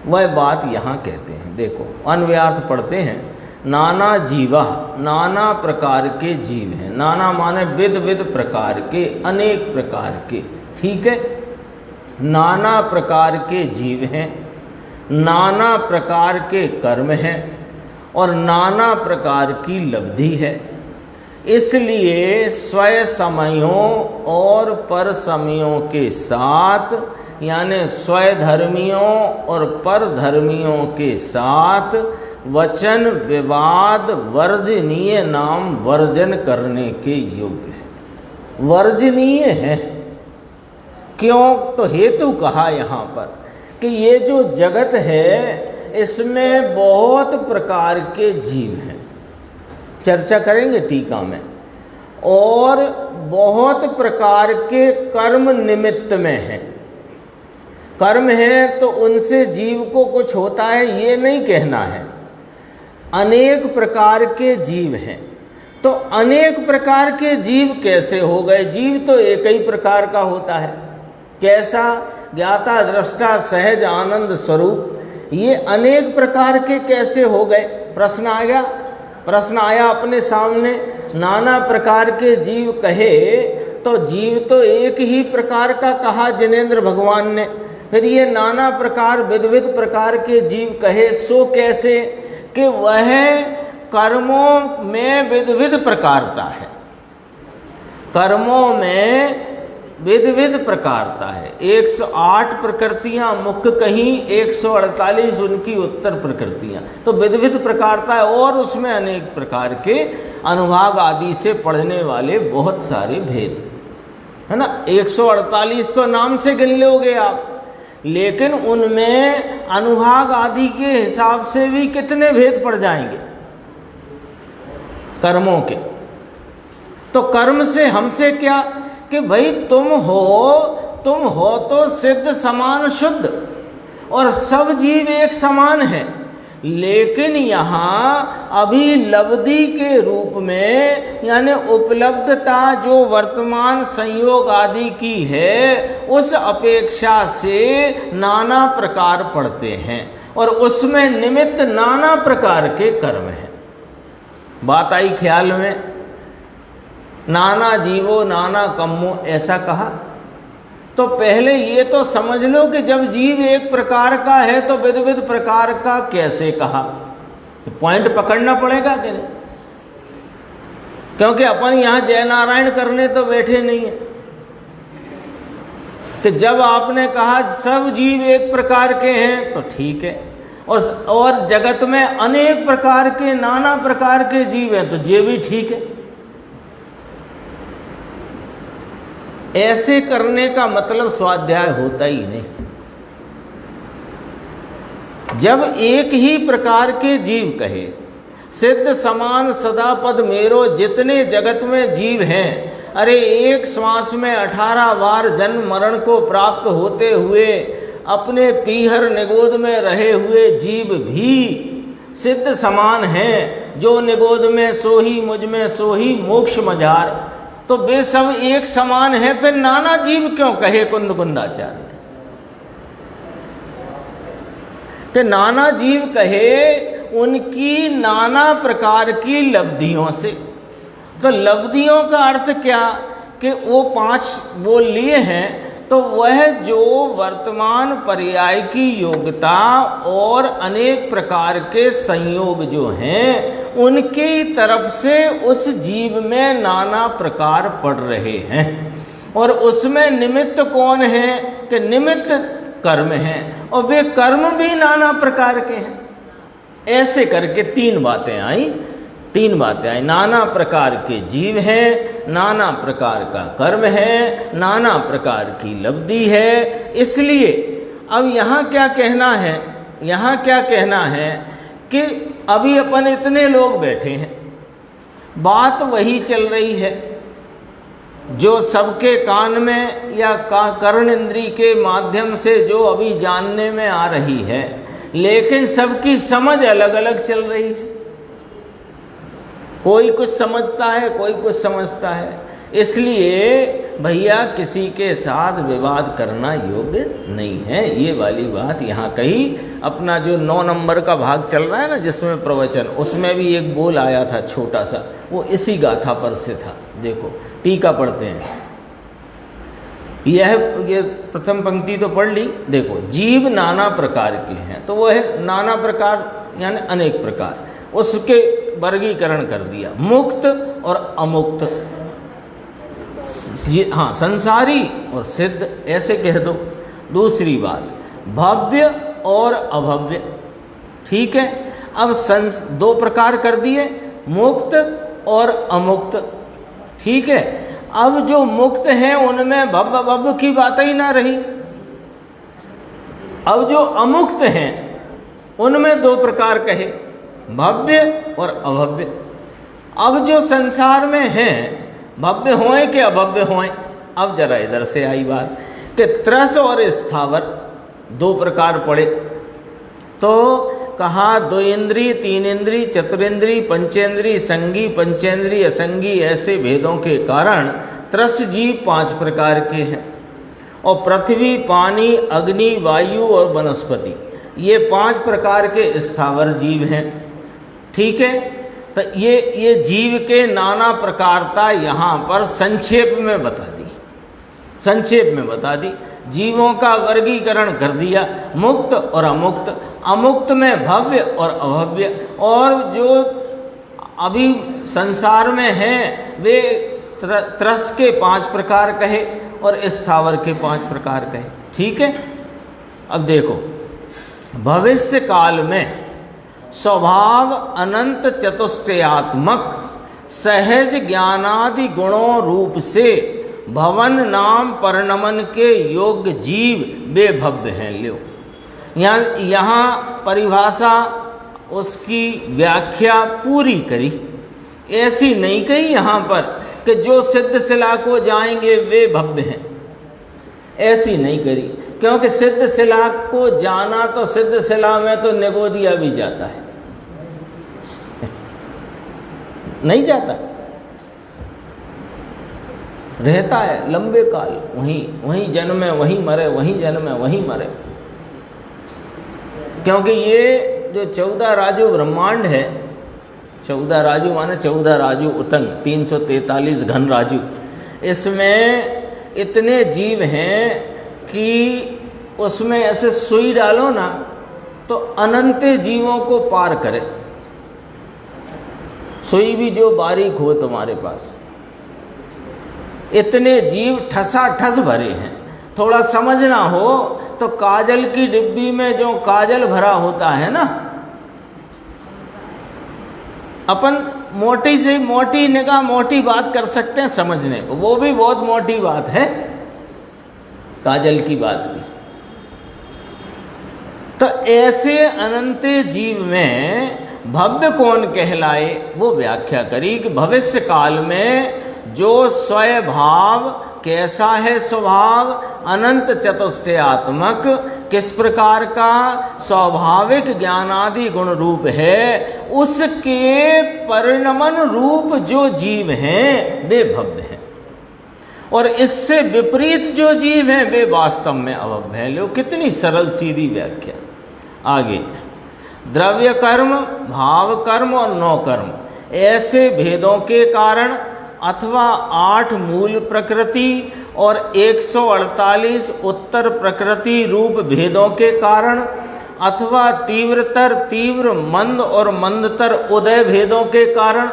वह बात यहाँ कहते हैं। देखो अन्वयार्थ पढ़ते हैं। नाना जीवा, नाना प्रकार के जीव हैं। नाना माने विध विध प्रकार के, अनेक प्रकार के, ठीक है। नाना प्रकार के जीव हैं, नाना प्रकार के कर्म हैं, और नाना प्रकार की लब्धि है। इसलिए स्वय समयों और पर समयों के साथ, यानी स्वय धर्मियों और पर धर्मियों के साथ वचन विवाद वर्जनीय नाम वर्जन करने के योग्य है। वर्जनीय है क्यों? तो हेतु कहा यहाँ पर कि ये जो जगत है इसमें बहुत प्रकार के जीव हैं, चर्चा करेंगे टीका में, और बहुत प्रकार के कर्म निमित्त में हैं। कर्म है तो उनसे जीव को कुछ होता है ये नहीं कहना है। अनेक प्रकार के जीव हैं, तो अनेक प्रकार के जीव कैसे हो गए? जीव तो एक ही प्रकार का होता है। कैसा? ज्ञाता दृष्टा सहज आनंद स्वरूप। ये अनेक प्रकार के कैसे हो गए? प्रश्न आया, प्रश्न आया अपने सामने। नाना प्रकार के जीव कहे तो जीव तो एक ही प्रकार का कहा जिनेंद्र भगवान ने, फिर ये नाना प्रकार विध विध प्रकार के जीव कहे, सो कैसे? कि वह कर्मों में विध विध प्रकारता है। कर्मों में विध विध प्रकारता है। 108 प्रकृतियां मुख्य कहीं, 148 उनकी उत्तर प्रकृतियां, तो विध विध प्रकारता है। और उसमें अनेक प्रकार के अनुभाग आदि से पढ़ने वाले बहुत सारे भेद है ना। 148 तो नाम से गिन लोगे आप, लेकिन उनमें अनुभाग आदि के हिसाब से भी कितने भेद पड़ जाएंगे कर्मों के। तो कर्म से हमसे क्या कि भाई तुम हो तो सिद्ध समान शुद्ध, और सब जीव एक समान है। लेकिन यहाँ अभी लब्धि के रूप में, यानी उपलब्धता जो वर्तमान संयोग आदि की है, उस अपेक्षा से नाना प्रकार पड़ते हैं, और उसमें निमित्त नाना प्रकार के कर्म हैं। बात आई ख्याल में? नाना जीवो नाना कम्मो ऐसा कहा। तो पहले ये तो समझ लो कि जब जीव एक प्रकार का है तो विध विध प्रकार का कैसे कहा, पॉइंट पकड़ना पड़ेगा कि नहीं? क्योंकि अपन यहाँ जय नारायण करने तो बैठे नहीं है कि जब आपने कहा सब जीव एक प्रकार के हैं तो ठीक है, और जगत में अनेक प्रकार के नाना प्रकार के जीव हैं तो ये भी ठीक है। ऐसे करने का मतलब स्वाध्याय होता ही नहीं। जब एक ही प्रकार के जीव कहे, सिद्ध समान सदा पद मेरो, जितने जगत में जीव हैं, अरे एक श्वास में 18 बार जन्म मरण को प्राप्त होते हुए अपने पीहर निगोद में रहे हुए जीव भी सिद्ध समान हैं। जो निगोद में सोही मुझ में सोही मोक्ष मझार, तो वे सब एक समान है, फिर नाना जीव क्यों कहे कुंदकुंदाचार्य ने? कि नाना जीव कहे उनकी नाना प्रकार की लब्धियों से। तो लब्धियों का अर्थ क्या? कि वो 5 वो लिए हैं, तो वह जो वर्तमान पर्याय की योग्यता और अनेक प्रकार के संयोग जो हैं उनकी तरफ से उस जीव में नाना प्रकार पड़ रहे हैं। और उसमें निमित्त कौन है? कि निमित्त कर्म हैं, और वे कर्म भी नाना प्रकार के हैं। ऐसे करके 3 बातें आई। नाना प्रकार के जीव हैं, नाना प्रकार का कर्म है, नाना प्रकार की लब्धि है। इसलिए अब यहाँ क्या कहना है? यहाँ क्या कहना है कि अभी अपन इतने लोग बैठे हैं, बात वही चल रही है जो सबके कान में या कर्ण इंद्री के माध्यम से जो अभी जानने में आ रही है, लेकिन सबकी समझ अलग अलग चल रही है। कोई कुछ समझता है, कोई कुछ समझता है। इसलिए भैया किसी के साथ विवाद करना योग्य नहीं है। ये वाली बात यहाँ कही। अपना जो 9 नंबर का भाग चल रहा है ना, जिसमें प्रवचन, उसमें भी एक बोल आया था छोटा सा, वो इसी गाथा पर से था। देखो टीका पढ़ते हैं। ये प्रथम पंक्ति तो पढ़ ली। देखो, जीव नाना प्रकार के हैं, तो वह नाना प्रकार यानी अनेक प्रकार, उसके वर्गीकरण कर दिया। मुक्त और अमुक्त, हाँ, संसारी और सिद्ध, ऐसे कह दो। दूसरी बात, भव्य और अभव्य, ठीक है। अब 2 प्रकार कर दिए, मुक्त और अमुक्त, ठीक है। अब जो मुक्त हैं उनमें भव्य भव्य की बात ही ना रही। अब जो अमुक्त हैं उनमें 2 प्रकार कहे, भव्य और अभव्य। अब जो संसार में हैं, भव्य होए कि अभव्य होए। अब जरा इधर से आई बात कि त्रस और स्थावर 2 प्रकार पड़े। तो कहा 2 इंद्री, 3 इंद्री, चतुरेंद्री, पंचेंद्री, संगी, पंचेंद्री, असंगी, ऐसे भेदों के कारण त्रस जीव 5 प्रकार के हैं। और पृथ्वी, पानी, अग्नि, वायु और वनस्पति, ये 5 प्रकार के स्थावर जीव हैं, ठीक है। तो ये जीव के नाना प्रकारता यहाँ पर संक्षेप में बता दी, संक्षेप में बता दी। जीवों का वर्गीकरण कर दिया, मुक्त और अमुक्त। अमुक्त में भव्य और अभव्य, और जो अभी संसार में हैं वे त्रस के 5 प्रकार कहे और स्थावर के 5 प्रकार कहे, ठीक है। अब देखो, भविष्य काल में स्वभाव अनंत चतुष्टयात्मक सहज ज्ञानादि गुणों रूप से भवन नाम परिणमन के योग्य जीव वे भव्य हैं। लो, यहाँ परिभाषा उसकी व्याख्या पूरी करी। ऐसी नहीं कही यहाँ पर कि जो सिद्ध शिला को जाएंगे वे भव्य हैं, ऐसी नहीं करी। क्योंकि सिद्ध शिला को जाना तो सिद्ध शिला में तो निगोदिया भी जाता है, नहीं जाता, रहता है लंबे काल वहीं जन्मे वहीं मरे, वहीं जन्मे वहीं मरे। क्योंकि ये जो 14 राजू ब्रह्मांड है, 14 राजू माने 14 राजू उतंग, 343 घन राजू, इसमें इतने जीव हैं कि उसमें ऐसे सुई डालो ना तो अनंत जीवों को पार करे। सुई भी जो बारीक हो तुम्हारे पास, इतने जीव ठसाठस भरे हैं। थोड़ा समझना हो तो काजल की डिब्बी में जो काजल भरा होता है ना, अपन मोटी से मोटी निगाह मोटी बात कर सकते हैं समझने को, वो भी बहुत मोटी बात है काजल की बात भी। तो ऐसे अनंत जीव में भव्य कौन कहलाए, वो व्याख्या करी कि भविष्य काल में जो स्वभाव कैसा है, स्वभाव अनंत चतुष्टयात्मक किस प्रकार का स्वाभाविक ज्ञानादि गुण रूप है, उसके परिणमन रूप जो जीव हैं वे भव्य हैं। और इससे विपरीत जो जीव हैं वे वास्तव में अभव्य हैं। लो कितनी सरल सीधी व्याख्या। आगे, द्रव्य कर्म, भाव कर्म और नौ कर्म ऐसे भेदों के कारण अथवा 8 मूल प्रकृति और 148 उत्तर प्रकृति रूप भेदों के कारण अथवा तीव्रतर तीव्र मंद और मंदतर उदय भेदों के कारण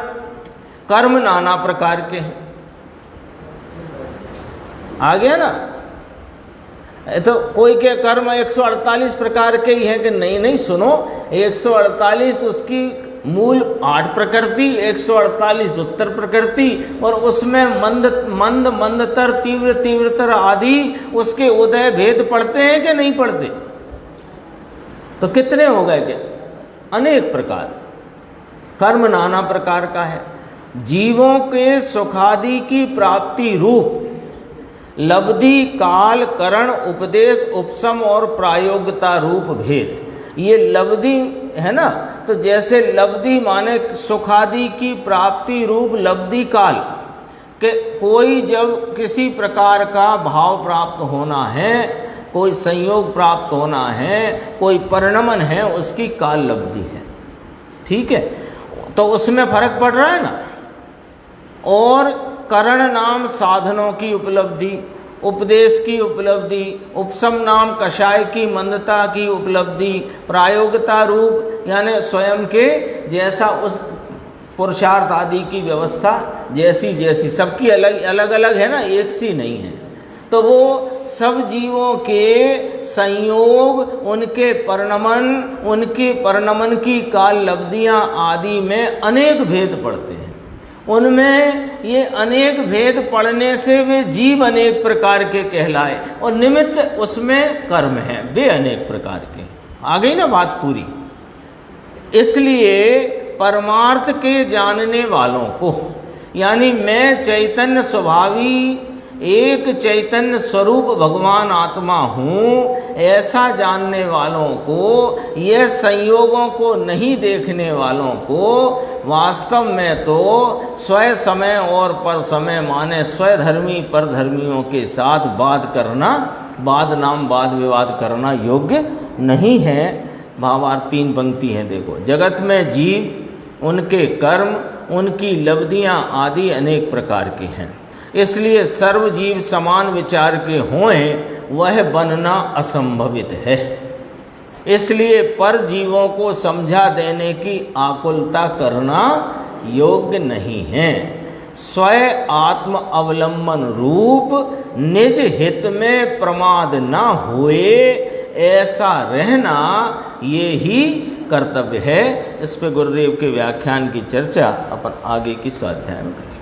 कर्म नाना प्रकार के हैं। आ गया ना? तो कोई के कर्म 148 प्रकार के ही हैं कि नहीं? नहीं, सुनो, 148 उसकी मूल 8 प्रकृति, 148 उत्तर प्रकृति और उसमें मंद मंदतर तीव्र तीव्रतर आदि उसके उदय भेद पढ़ते हैं कि नहीं पढ़ते? तो कितने हो गए? क्या अनेक प्रकार। कर्म नाना प्रकार का है। जीवों के सुखादि की प्राप्ति रूप लब्धि, काल, करण, उपदेश, उपशम और प्रायोगिकता रूप भेद। ये लब्धि है ना, तो जैसे लब्धि माने सुखादि की प्राप्ति रूप लब्धि काल के कोई जब किसी प्रकार का भाव प्राप्त होना है, कोई संयोग प्राप्त होना है, कोई परिणमन है, उसकी काल लब्धि है। ठीक है, तो उसमें फर्क पड़ रहा है ना। और करण नाम साधनों की उपलब्धि, उपदेश की उपलब्धि, उपशम नाम कषाय की मंदता की उपलब्धि, प्रायोगिकता रूप यानी स्वयं के जैसा उस पुरुषार्थ आदि की व्यवस्था जैसी जैसी सबकी अलग अलग अलग है ना, एक सी नहीं है। तो वो सब जीवों के संयोग, उनके परिणमन, उनके परिणमन की काल लब्धियाँ आदि में अनेक भेद पड़ते हैं। उनमें ये अनेक भेद पड़ने से वे जीव अनेक प्रकार के कहलाए और निमित्त उसमें कर्म है, वे अनेक प्रकार के। आ गई ना बात पूरी? इसलिए परमार्थ के जानने वालों को, यानी मैं चैतन्य स्वभावी एक चैतन्य स्वरूप भगवान आत्मा हूँ, ऐसा जानने वालों को, यह संयोगों को नहीं देखने वालों को वास्तव में तो स्वय समय और पर समय माने स्वधर्मी परधर्मियों के साथ वाद करना, वाद नाम वाद विवाद करना योग्य नहीं है। भावार्थ 3 पंक्ति हैं, देखो। जगत में जीव, उनके कर्म, उनकी लब्धियाँ आदि अनेक प्रकार के हैं, इसलिए सर्व जीव समान विचार के होएं वह बनना असंभवित है। इसलिए पर जीवों को समझा देने की आकुलता करना योग्य नहीं है। स्वयं आत्म अवलंबन रूप निज हित में प्रमाद न हुए ऐसा रहना ये ही कर्तव्य है। इस पे गुरुदेव के व्याख्यान की चर्चा अपन आगे की स्वाध्याय में करें।